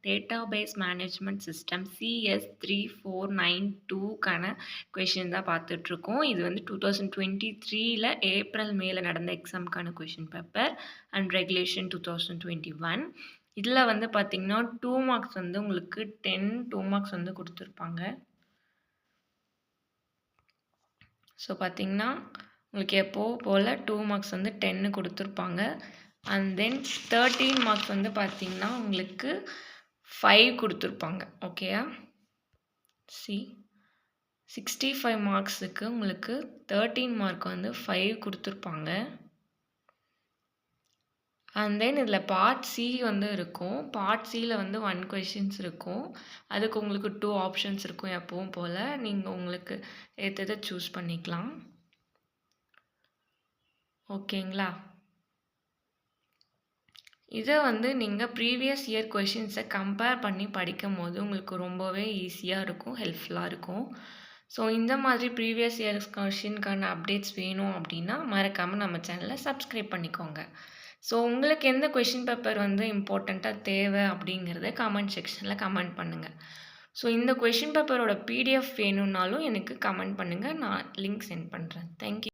Database management system CS3492க்கான question தான் பார்த்துட்ருக்கோம். இது வந்து 2023ல ஏப்ரல், மேல நடந்த எக்ஸாம்க்கான கொஷின் பேப்பர் அண்ட் ரெகுலேஷன் 2021. இதில் வந்து பார்த்தீங்கன்னா 2 மார்க்ஸ் வந்து உங்களுக்கு 2 மார்க்ஸ் வந்து கொடுத்துருப்பாங்க. ஸோ பார்த்தீங்கன்னா உங்களுக்கு எப்போவும் போல் 2 மார்க்ஸ் வந்து 10 கொடுத்துருப்பாங்க. அண்ட் தென் 13 மார்க்ஸ் வந்து பார்த்தீங்கன்னா உங்களுக்கு 5 கொடுத்துருப்பாங்க. ஓகேயா? 65 மார்க்ஸுக்கு உங்களுக்கு 13 மார்க் வந்து 5 கொடுத்துருப்பாங்க. அண்ட் தென் இதில் பார்ட் சி வந்து இருக்கும். பார்ட் சியில் வந்து 1 கொஷின்ஸ் இருக்கும். அதுக்கு உங்களுக்கு 2 ஆப்ஷன்ஸ் இருக்கும் எப்பவும் போல். நீங்கள் உங்களுக்கு ஏற்றதை சூஸ் பண்ணிக்கலாம். ஓகேங்களா? இதை வந்து நீங்கள் ப்ரீவியஸ் இயர் கொஷின்ஸை கம்பேர் பண்ணி படிக்கும்போது உங்களுக்கு ரொம்பவே ஈஸியாக இருக்கும், ஹெல்ப்ஃபுல்லாக இருக்கும். ஸோ இந்த மாதிரி ப்ரீவியஸ் இயர் கொஷின்கான அப்டேட்ஸ் வேணும் அப்படின்னா மறக்காமல் நம்ம சேனலை சப்ஸ்கிரைப் பண்ணிக்கோங்க. ஸோ உங்களுக்கு எந்த கொஷின் பேப்பர் வந்து இம்பார்ட்டண்ட்டாக தேவை அப்படிங்கிறத கமெண்ட் செக்ஷனில் கமெண்ட் பண்ணுங்கள். ஸோ இந்த கொஷின் பேப்பரோட PDF வேணும்னாலும் எனக்கு கமெண்ட் பண்ணுங்கள். நான் லிங்க் சென்ட் பண்ணுறேன். தேங்க்யூ.